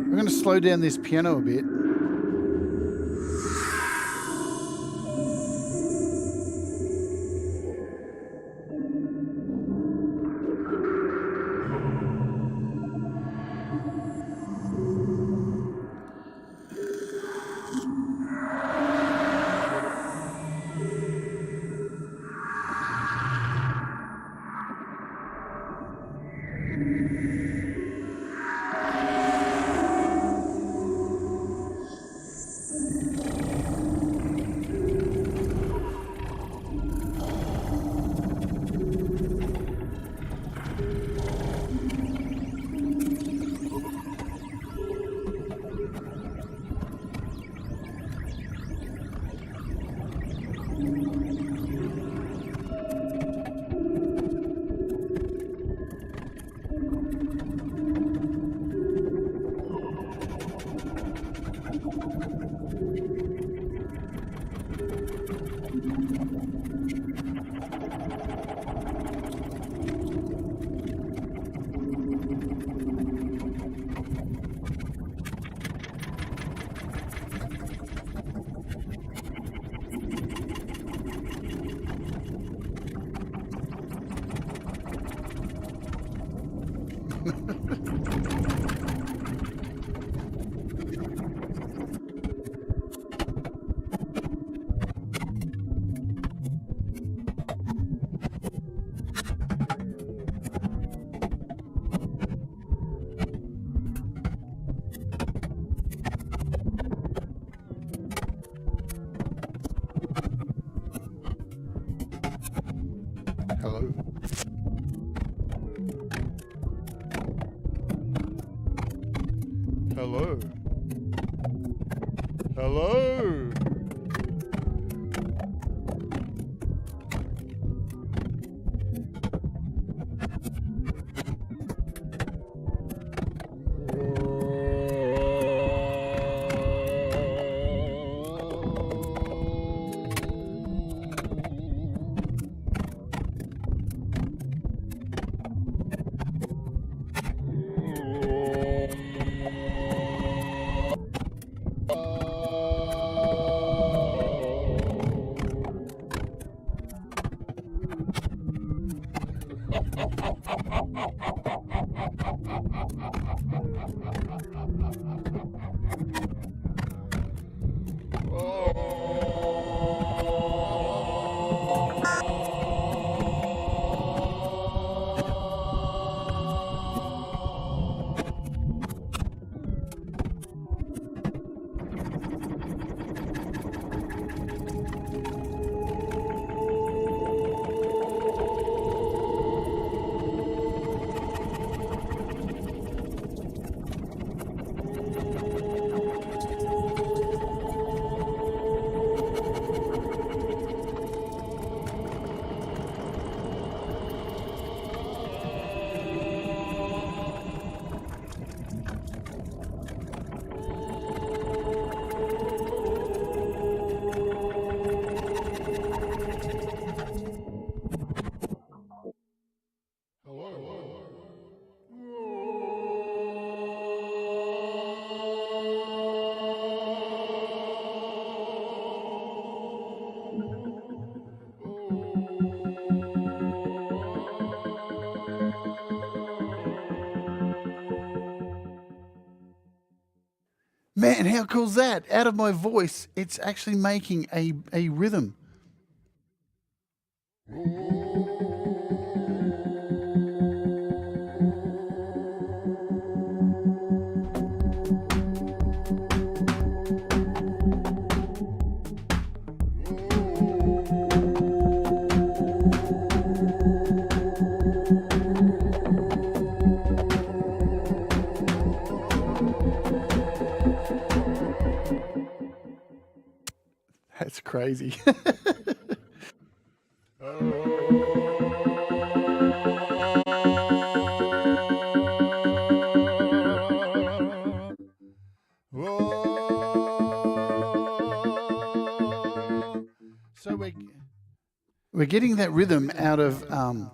I'm going to slow down this piano a bit. Hello. Hello. Hello. Man, how cool's that? Out of my voice, it's actually making a rhythm. That's crazy. So we're getting that rhythm out of out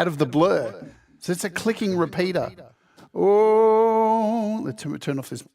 of the blur. So it's a clicking repeater. Oh, let's turn off this mic.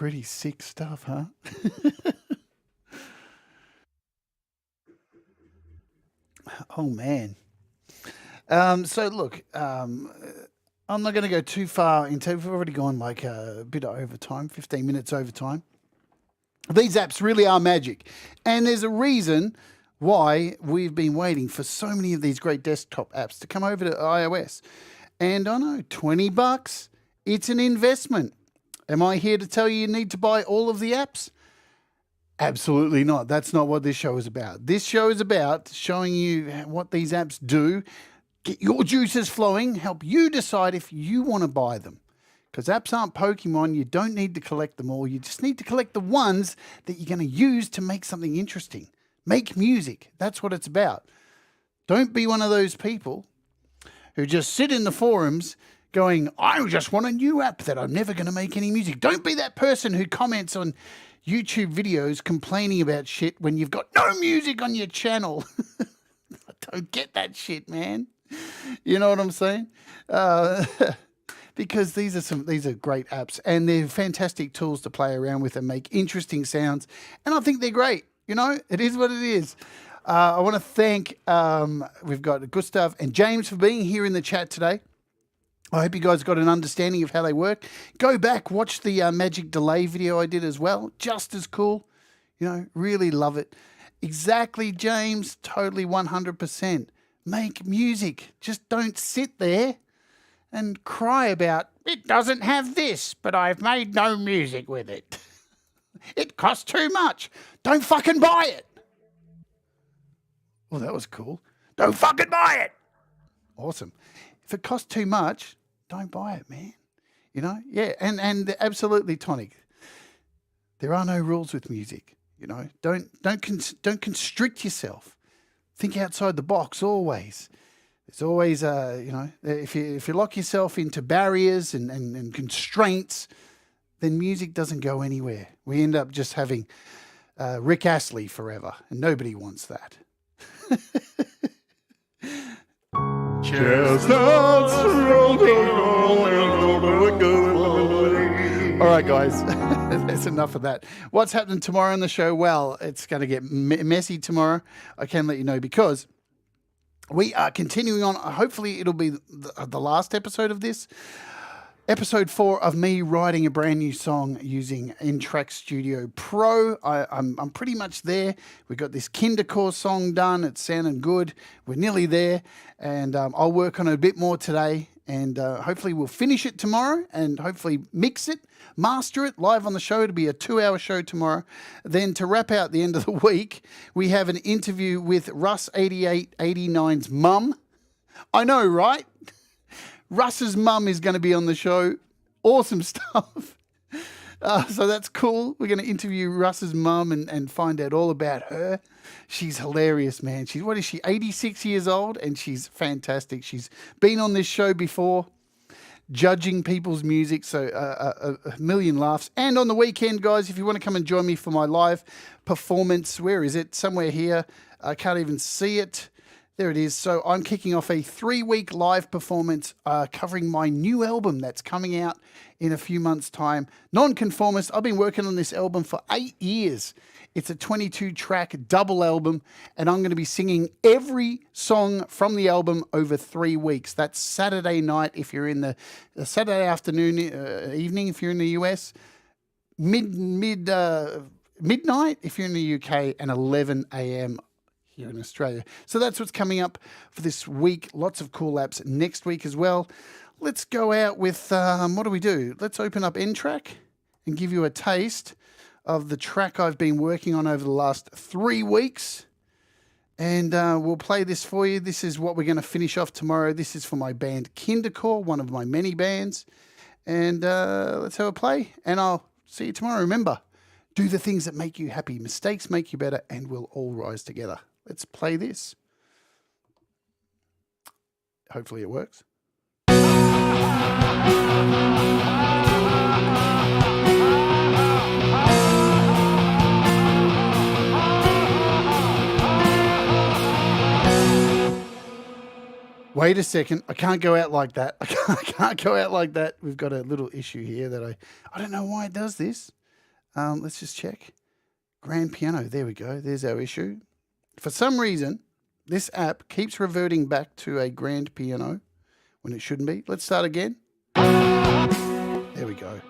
Pretty sick stuff, huh? Oh, man. So, look, I'm not going to go too far into. We've already gone like a bit of overtime, 15 minutes overtime. These apps really are magic. And there's a reason why we've been waiting for so many of these great desktop apps to come over to iOS. And I know, $20, it's an investment. Am I here to tell you need to buy all of the apps? Absolutely not. That's not what this show is about. This show is about showing you what these apps do, get your juices flowing, help you decide if you want to buy them. Because apps aren't Pokemon. You don't need to collect them all. You just need to collect the ones that you're going to use to make something interesting. Make music. That's what it's about. Don't be one of those people who just sit in the forums going, I just want a new app that I'm never going to make any music. Don't be that person who comments on YouTube videos complaining about shit when you've got no music on your channel. I don't get that shit, man. You know what I'm saying? Because these are great apps and they're fantastic tools to play around with and make interesting sounds. And I think they're great. You know, it is what it is. I want to thank, we've got Gustav and James for being here in the chat today. I hope you guys got an understanding of how they work. Go back, watch the magic delay video I did as well. Just as cool. You know, really love it. Exactly, James. Totally 100%. Make music. Just don't sit there and cry about, it doesn't have this, but I've made no music with it. It costs too much. Don't fucking buy it. Well, that was cool. Don't fucking buy it. Awesome. If it costs too much, don't buy it, man. You know? Yeah, and absolutely, Tonic. There are no rules with music. You know? Don't constrict yourself. Think outside the box always. There's always, you know, if you lock yourself into barriers and constraints, then music doesn't go anywhere. We end up just having Rick Astley forever, and nobody wants that. All right, guys, that's enough of that. What's happening tomorrow on the show? Well, it's going to get messy tomorrow. I can let you know because we are continuing on. Hopefully, it'll be the last episode of this. Episode 4 of me writing a brand new song using N-Track Studio Pro. I'm pretty much there. We got this Kindercore song done. It's sounding good. We're nearly there. And I'll work on it a bit more today. And hopefully we'll finish it tomorrow and hopefully mix it, master it live on the show. It'll be a 2-hour show tomorrow. Then to wrap out the end of the week, we have an interview with Russ8889's mum. I know, right? Russ's mum is going to be on the show. Awesome stuff. So that's cool. We're going to interview Russ's mum and find out all about her. She's hilarious, man. What is she, 86 years old? And she's fantastic. She's been on this show before, judging people's music. So a million laughs. And on the weekend, guys, if you want to come and join me for my live performance, where is it? Somewhere here. I can't even see it. There it is. So I'm kicking off a 3-week live performance covering my new album that's coming out in a few months' time. Nonconformist. I've been working on this album for 8 years. It's a 22-track double album, and I'm going to be singing every song from the album over 3 weeks. That's Saturday night if you're in the Saturday afternoon, evening if you're in the US, midnight if you're in the UK, and 11 a.m. here in Australia. So that's what's coming up for this week. Lots of cool apps next week as well. Let's go out with, what do? Let's open up N-Track and give you a taste of the track I've been working on over the last 3 weeks. And we'll play this for you. This is what we're going to finish off tomorrow. This is for my band Kindercore, one of my many bands. And let's have a play. And I'll see you tomorrow. Remember, do the things that make you happy. Mistakes make you better, and we'll all rise together. Let's play this. Hopefully it works. Wait a second. I can't go out like that. I can't go out like that. We've got a little issue here that I don't know why it does this. Let's just check. Grand piano. There we go. There's our issue. For some reason, this app keeps reverting back to a grand piano when it shouldn't be. Let's start again. There we go.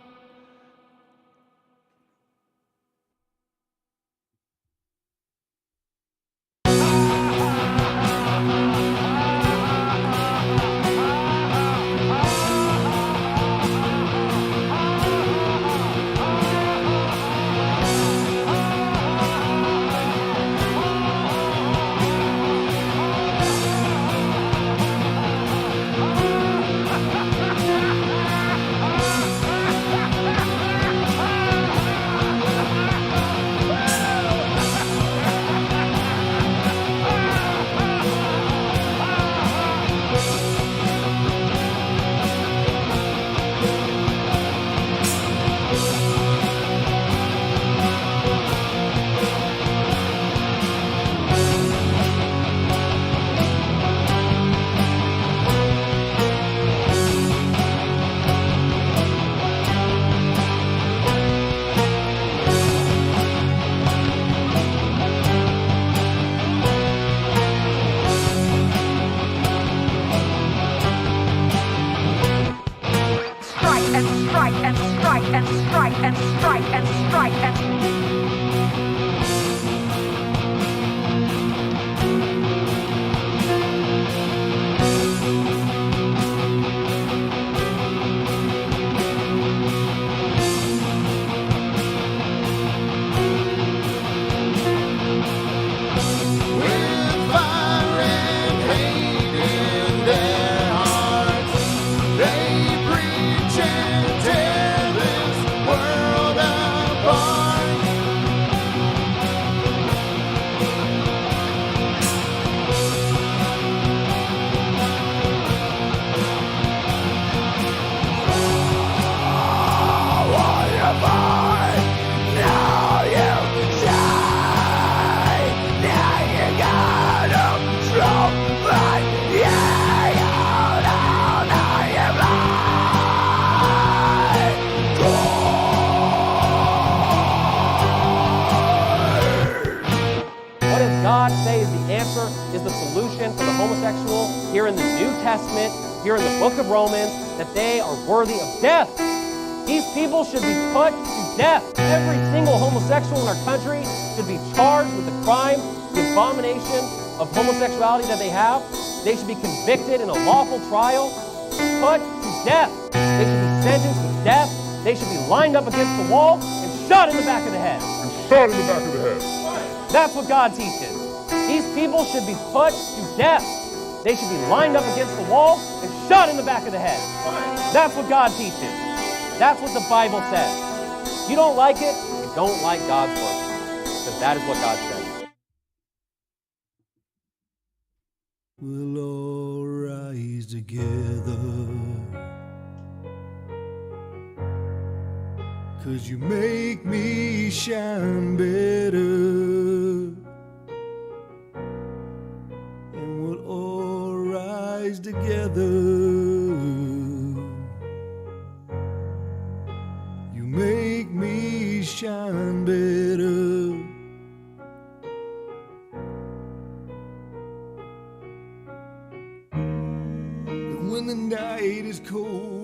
Here in the New Testament, here in the book of Romans, that they are worthy of death. These people should be put to death. Every single homosexual in our country should be charged with the crime, the abomination of homosexuality that they have. They should be convicted in a lawful trial, put to death. They should be sentenced to death. They should be lined up against the wall and shot in the back of the head. Shot in the back of the head. That's what God teaches. These people should be put to death. They should be lined up against the wall and shot in the back of the head. That's what God teaches. That's what the Bible says. If you don't like it, you don't like God's word. Because that is what God says. We'll all rise together, 'cause you make me shine better. Together, you make me shine better. And when the night is cold